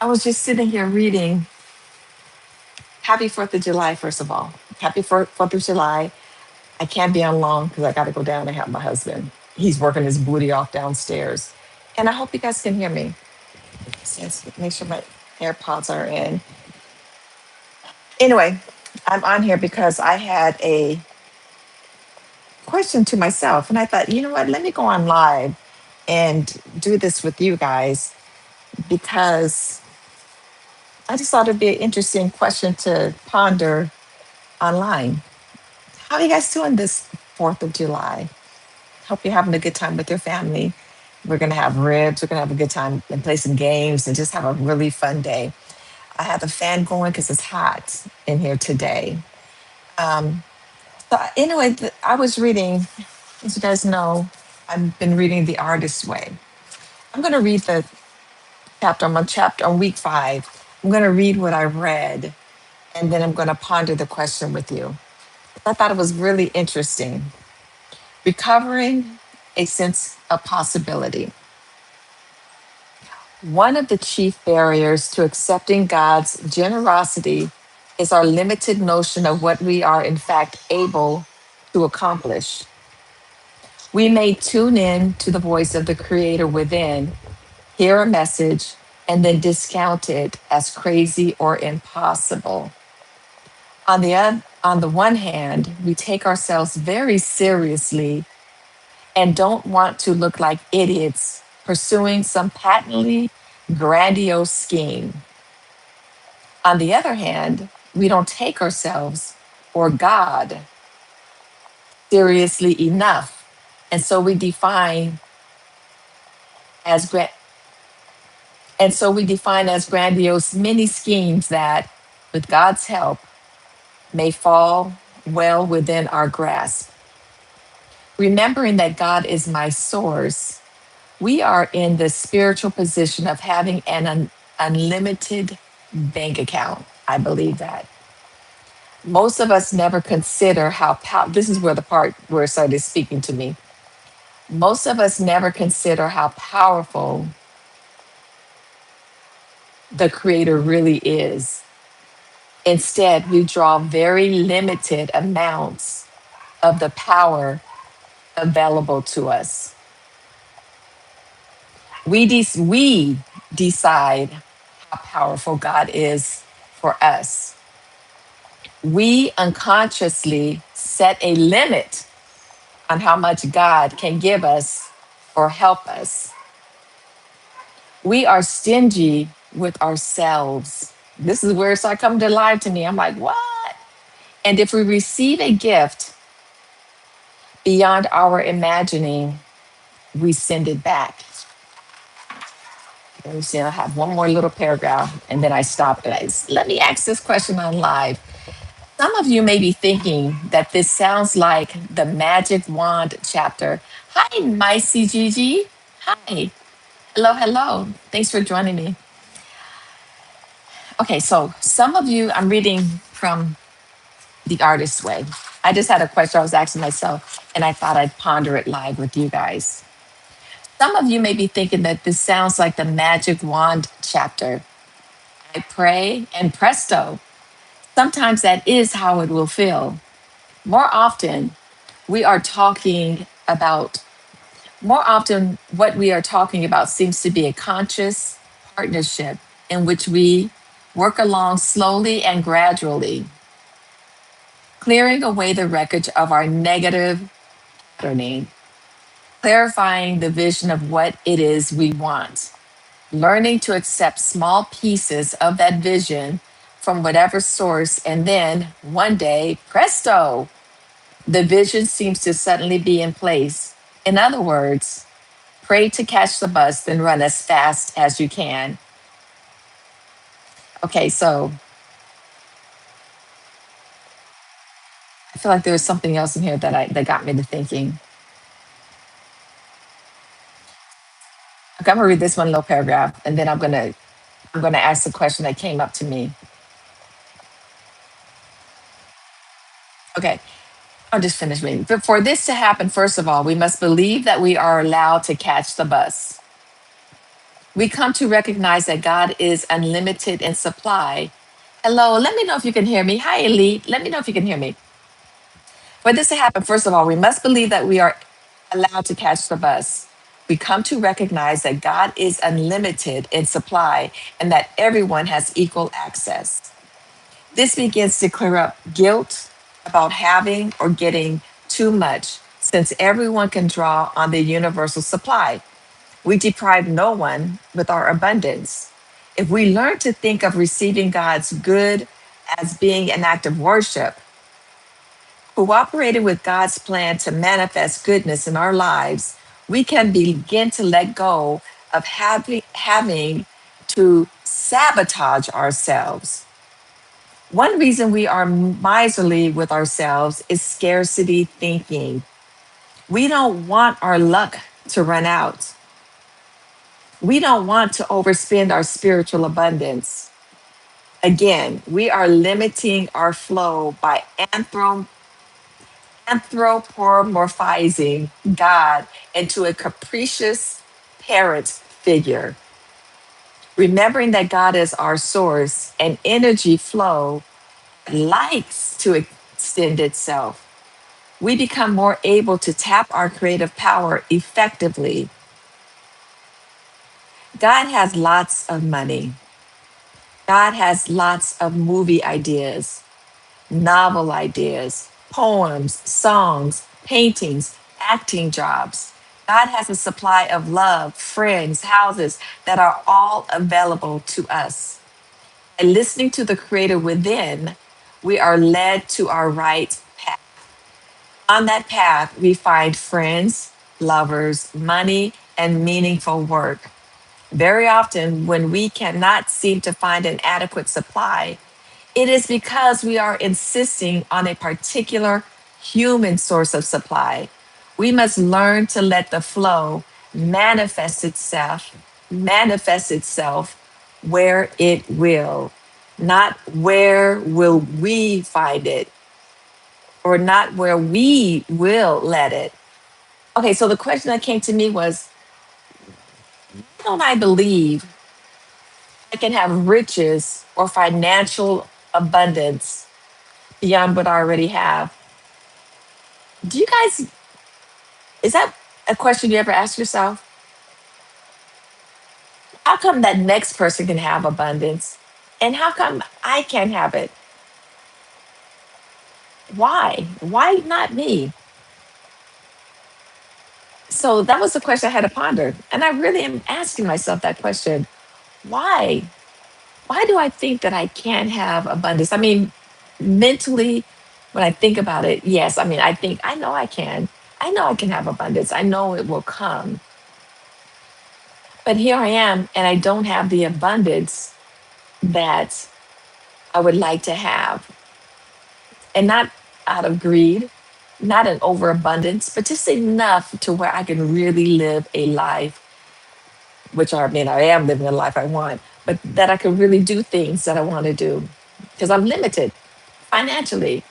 I was just sitting here reading Happy 4th of July, first of all. Happy 4th of July. I can't be on long because I got to go down and help my husband. He's working his booty off downstairs. And I hope you guys can hear me. Yes, make sure my AirPods are in. Anyway, I'm on here because I had a question to myself. And I thought, you know what? Let me go on live and do this with you guys because I just thought it'd be an interesting question to ponder online. How are you guys doing this 4th of July? Hope you're having a good time with your family. We're going to have ribs. We're going to have a good time and play some games and just have a really fun day. I have the fan going because it's hot in here today. Um, anyway, I was reading, as you guys know, I've been reading The Artist's Way. I'm going to read the chapter. I'm on chapter on week 5. I'm going to read what I read, and then I'm going to ponder the question with you. I thought it was really interesting. Recovering a sense of possibility. One of the chief barriers to accepting God's generosity is our limited notion of what we are, in fact, able to accomplish. We may tune in to the voice of the Creator within, hear a message, and then discount it as crazy or impossible. On the one hand, we take ourselves very seriously and don't want to look like idiots pursuing some patently grandiose scheme. On the other hand, we don't take ourselves or God seriously enough. And so we define as gra- as grandiose many schemes that, with God's help, may fall well within our grasp. Remembering that God is my source, we are in the spiritual position of having an unlimited bank account. I believe that. Most of us never consider how this is where the part where it started speaking to me. Most of us never consider how powerful the creator really is. Instead, we draw very limited amounts of the power available to us. We decide how powerful God is for us. We unconsciously set a limit on how much God can give us or help us. We are stingy with ourselves. This is where it started coming to life to me. I'm like, what? And if we receive a gift beyond our imagining, we send it back. Let me see, I have one more little paragraph and then I stop. Let me ask this question on live. Some of you may be thinking that this sounds like the magic wand chapter. Hi, my CGG. Hi. Hello, hello. Thanks for joining me. Okay, so some of you, I'm reading from The Artist's Way. I just had a question I was asking myself, and I thought I'd ponder it live with you guys. Some of you may be thinking that this sounds like the magic wand chapter. I pray, and presto. Sometimes that is how it will feel. More often, we are talking about, more often, what we are talking about seems to be a conscious partnership in which we work along slowly and gradually, clearing away the wreckage of our negative patterning, clarifying the vision of what it is we want, learning to accept small pieces of that vision from whatever source, and then one day, presto, the vision seems to suddenly be in place. In other words, pray to catch the bus, then run as fast as you can. Okay, so I feel like there was something else in here that got me to thinking. Okay, I'm gonna read this one little paragraph, and then I'm gonna ask the question that came up to me. Okay, I'll just finish reading. But for this to happen, first of all, we must believe that we are allowed to catch the bus. We come to recognize that God is unlimited in supply. Hello, let me know if you can hear me. Hi, Elite. Let me know if you can hear me. For this to happen, first of all, we must believe that we are allowed to catch the bus. We come to recognize that God is unlimited in supply and that everyone has equal access. This begins to clear up guilt about having or getting too much, since everyone can draw on the universal supply. We deprive no one with our abundance. If we learn to think of receiving God's good as being an act of worship, cooperating with God's plan to manifest goodness in our lives, we can begin to let go of having to sabotage ourselves. One reason we are miserly with ourselves is scarcity thinking. We don't want our luck to run out. We don't want to overspend our spiritual abundance. Again, we are limiting our flow by anthropomorphizing God into a capricious parent figure. Remembering that God is our source and energy flow likes to extend itself, we become more able to tap our creative power effectively. God has lots of money. God has lots of movie ideas, novel ideas, poems, songs, paintings, acting jobs. God has a supply of love, friends, houses that are all available to us. And listening to the Creator within, we are led to our right path. On that path, we find friends, lovers, money, and meaningful work. Very often, when we cannot seem to find an adequate supply, it is because we are insisting on a particular human source of supply. We must learn to let the flow manifest itself where it will, not where will we find it, or not where we will let it. Okay, so the question that came to me was, why don't I believe I can have riches or financial abundance beyond what I already have? Do you guys, is that a question you ever ask yourself? How come that next person can have abundance? And how come I can't have it? Why? Why not me? So that was the question I had to ponder. And I really am asking myself that question. Why? Why do I think that I can't have abundance? I mean, mentally, when I think about it, yes, I mean, I think I know I can. I know I can have abundance. I know it will come. But here I am, and I don't have the abundance that I would like to have. And not out of greed, not an overabundance, but just enough to where I can really live a life, which I mean, I am living a life I want, but that I can really do things that I want to do because I'm limited financially.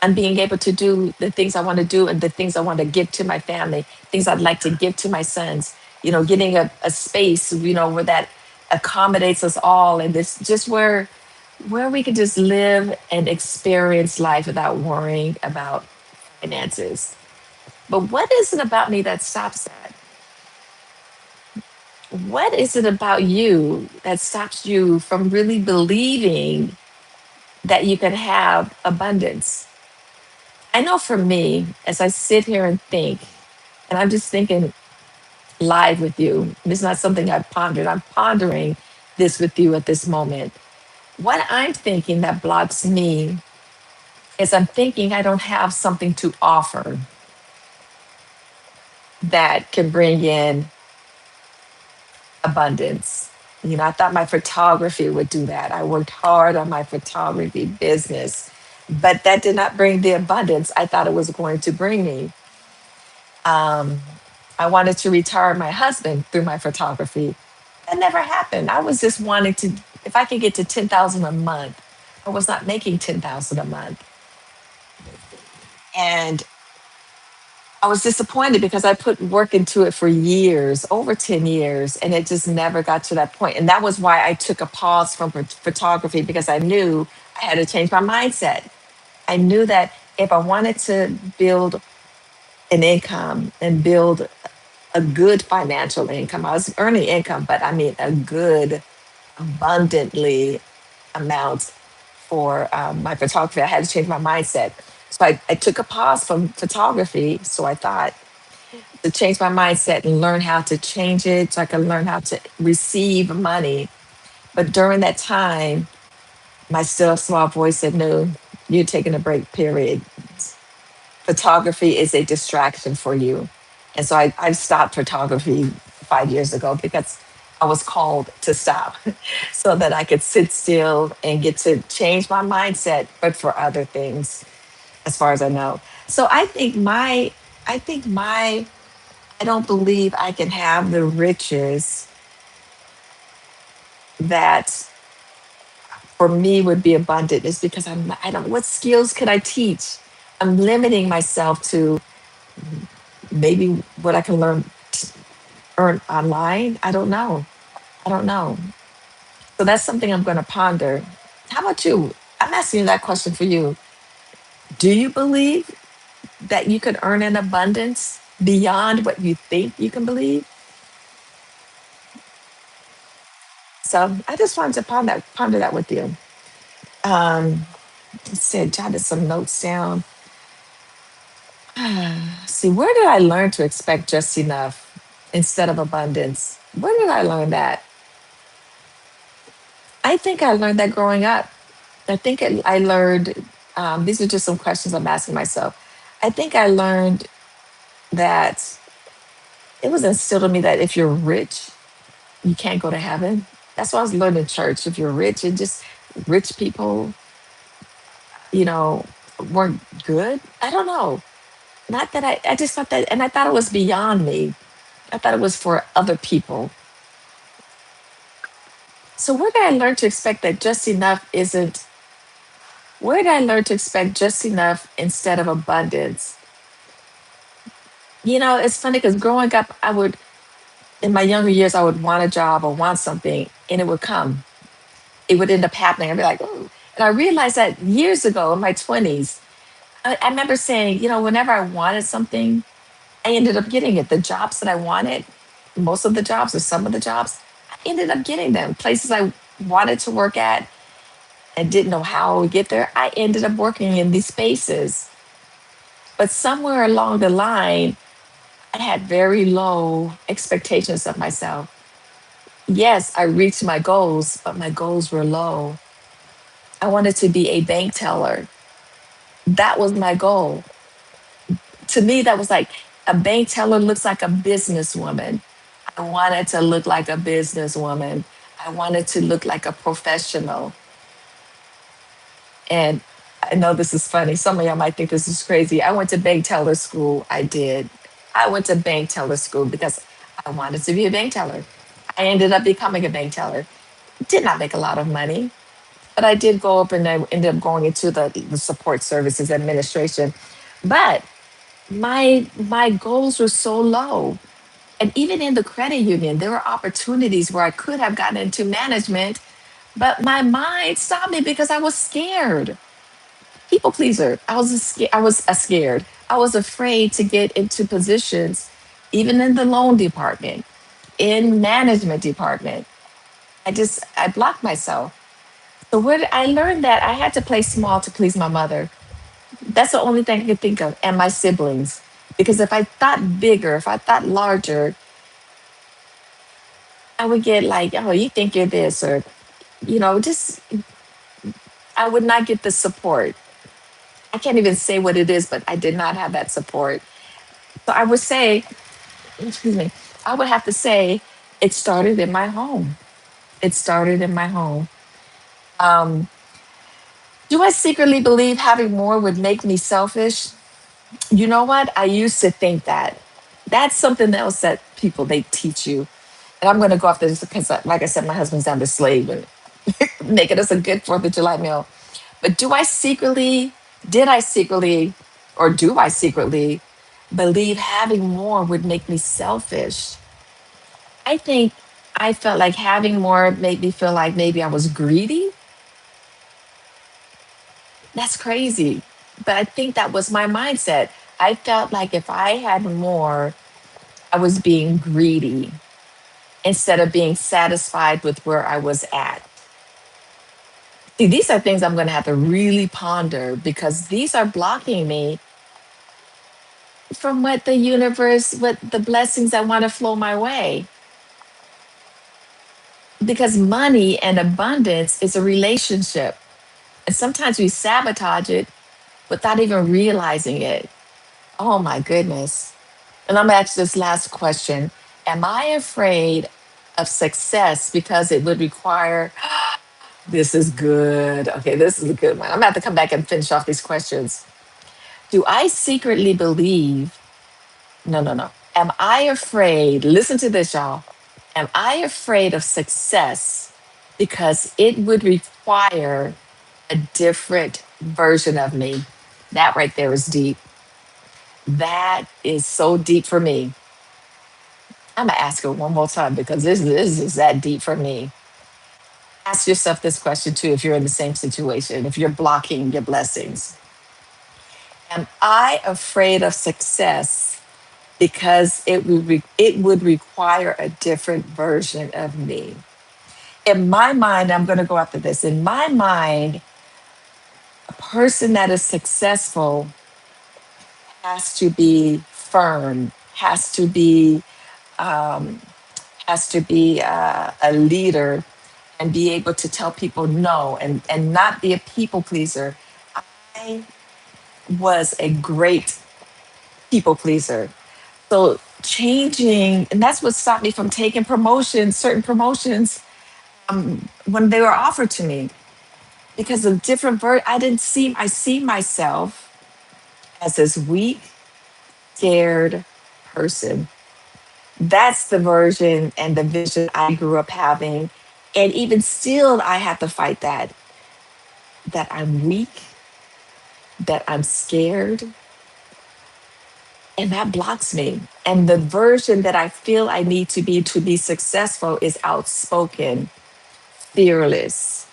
And being able to do the things I want to do and the things I want to give to my family, things I'd like to give to my sons, getting a space, where that accommodates us all and this just where we can just live and experience life without worrying about finances. But what is it about me that stops that? What is it about you that stops you from really believing that you can have abundance? I know for me, as I sit here and think, and I'm just thinking live with you, it's not something I've pondered. I'm pondering this with you at this moment. What I'm thinking that blocks me is I'm thinking I don't have something to offer that can bring in abundance. I thought my photography would do that. I worked hard on my photography business, but that did not bring the abundance I thought it was going to bring me. Um, I wanted to retire my husband through my photography. That never happened. I was just wanting to, if I could get to 10,000 a month, I was not making 10,000 a month. And I was disappointed because I put work into it for years, over 10 years, and it just never got to that point. And that was why I took a pause from photography, because I knew I had to change my mindset. I knew that if I wanted to build an income and build a good financial income, I was earning income, but I mean a good, abundantly amount for my photography, I had to change my mindset. So I took a pause from photography. So I thought, to change my mindset and learn how to change it so I can learn how to receive money. But during that time, my still small voice said, no, you're taking a break, period. Photography is a distraction for you. And so I stopped photography 5 years ago because I was called to stop so that I could sit still and get to change my mindset, but for other things, as far as I know. So I think my I don't believe I can have the riches that for me would be abundant is because I don't, what skills could I teach? I'm limiting myself to maybe what I can earn online. I don't know. I don't know. So that's something I'm going to ponder. How about you? I'm asking you that question for you. Do you believe that you could earn an abundance beyond what you think you can believe? So I just wanted to ponder that with you. Um, said, jotted some notes down. See, where did I learn to expect just enough instead of abundance? Where did I learn that? I think I learned that growing up. I learned, these are just some questions I'm asking myself. I think I learned that it was instilled in me that if you're rich, you can't go to heaven. That's what I was learning in church. If you're rich, and just rich people, you know, weren't good. I don't know. Not that I just thought that, and I thought it was beyond me. I thought it was for other people. So where did I learn to expect that just enough isn't, where did I learn to expect just enough instead of abundance? It's funny because growing up, in my younger years, I would want a job or want something and it would come. It would end up happening. I'd be like, oh. And I realized that years ago in my 20s, I remember saying, whenever I wanted something, I ended up getting it. The jobs that I wanted, most of the jobs or some of the jobs, I ended up getting them. Places I wanted to work at and didn't know how I would get there, I ended up working in these spaces. But somewhere along the line, I had very low expectations of myself. Yes, I reached my goals, but my goals were low. I wanted to be a bank teller. That was my goal. To me, that was like a bank teller looks like a businesswoman. I wanted to look like a businesswoman. I wanted to look like a professional. And I know this is funny. Some of y'all might think this is crazy. I went to bank teller school. I did. I went to bank teller school because I wanted to be a bank teller. I ended up becoming a bank teller. Did not make a lot of money, but I did go up and I ended up going into the support services administration. But my goals were so low. And even in the credit union, there were opportunities where I could have gotten into management, but my mind stopped me because I was scared. People pleaser. I was scared. I was afraid to get into positions, even in the loan department, in management department. I blocked myself. So I learned that I had to play small to please my mother. That's the only thing I could think of, and my siblings. Because if I thought bigger, if I thought larger, I would get like, oh, you think you're this, or just I would not get the support. I can't even say what it is, but I did not have that support. So I would say, excuse me, I would have to say it started in my home. It started in my home. Um, do I secretly believe having more would make me selfish? You know what? I used to think that. That's something else that people they teach you. And I'm going to go off this because, like I said, my husband's down the slave and making us a good Fourth of July meal. But did I secretly, or do I secretly believe having more would make me selfish. I think I felt like having more made me feel like maybe I was greedy. That's crazy. But I think that was my mindset. I felt like if I had more, I was being greedy instead of being satisfied with where I was at. See, these are things I'm going to have to really ponder because these are blocking me from what the universe, what the blessings that want to flow my way. Because money and abundance is a relationship. And sometimes we sabotage it without even realizing it. Oh my goodness. And I'm going to ask this last question. Am I afraid of success because it would require, this is good. Okay, this is a good one. I'm going to have to come back and finish off these questions. Do I secretly believe? No, no, no. Am I afraid? Listen to this, y'all. Am I afraid of success because it would require a different version of me? That right there is deep. That is so deep for me. I'm gonna ask it one more time because this is that deep for me. Ask yourself this question too if you're in the same situation, if you're blocking your blessings. Am I afraid of success because it would require a different version of me? In my mind, I'm going to go after this. In my mind, a person that is successful has to be firm, um, has to be a leader and be able to tell people no and not be a people pleaser. I was a great people pleaser. So changing, and that's what stopped me from taking promotions, certain promotions, when they were offered to me because of different I see myself as this weak, scared person. That's the version and the vision I grew up having. And even still, I have to fight that I'm weak, that I'm scared, and that blocks me. And the version that I feel I need to be successful is outspoken, fearless,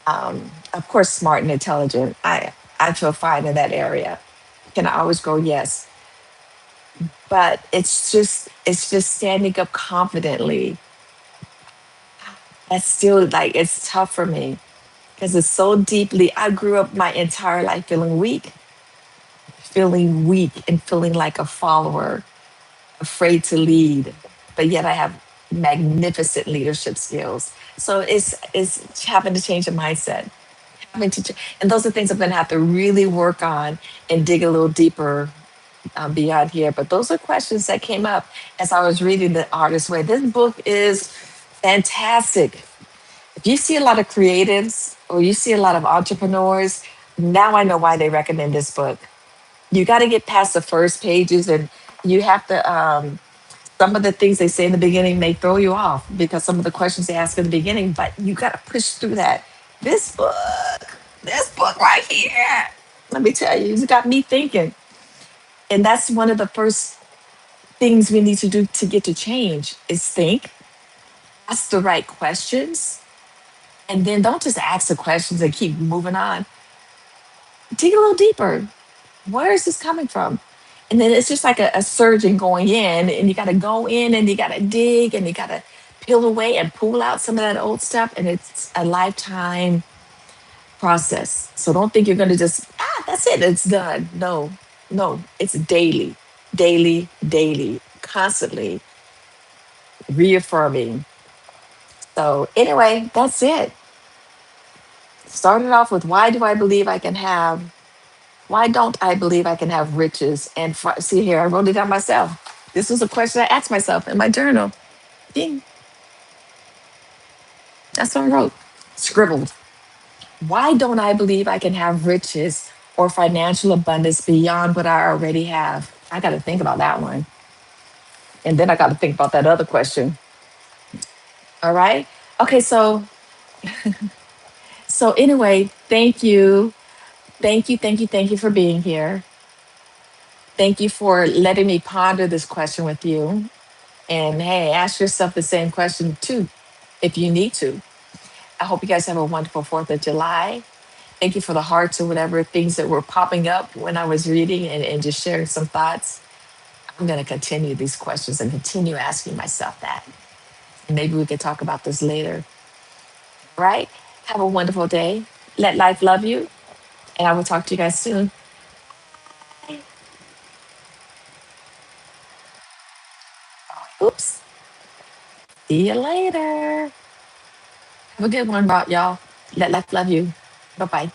of course, smart and intelligent. I feel fine in that area. Can I always go yes? But it's just standing up confidently. That's still like it's tough for me because it's so deeply. I grew up my entire life feeling weak and feeling like a follower, afraid to lead, but yet I have magnificent leadership skills. So it's having to change the mindset, and those are things I'm going to have to really work on and dig a little deeper beyond here. But those are questions that came up as I was reading The Artist's Way. This book is fantastic. If you see a lot of creatives or you see a lot of entrepreneurs, now I know why they recommend this book. You got to get past the first pages and you have to some of the things they say in the beginning may throw you off because some of the questions they ask in the beginning, but you got to push through that. This book, this book right here, let me tell you, it's got me thinking. And that's one of the first things we need to do to get to change is think, ask the right questions, and then don't just ask the questions and keep moving on. Dig a little deeper. Where is this coming from? And then it's just like a surgeon going in, and you got to go in and you got to dig and you got to peel away and pull out some of that old stuff. And it's a lifetime process. So don't think you're going to just, that's it, it's done. No, no, it's daily, daily, daily, constantly reaffirming. So, anyway, that's it. Started off with why don't I believe I can have riches? And see here, I wrote it down myself. This was a question I asked myself in my journal. Ding, that's what I wrote, scribbled. Why don't I believe I can have riches or financial abundance beyond what I already have? I got to think about that one. And then I got to think about that other question. All right. Okay. So anyway, thank you. Thank you. Thank you. Thank you for being here. Thank you for letting me ponder this question with you. And hey, ask yourself the same question too, if you need to. I hope you guys have a wonderful 4th of July. Thank you for the hearts or whatever things that were popping up when I was reading and just sharing some thoughts. I'm going to continue these questions and continue asking myself that. And maybe we could talk about this later. All right? Have a wonderful day. Let life love you. And I will talk to you guys soon. Oops. See you later. Have a good one, y'all. Let life love you. Bye bye.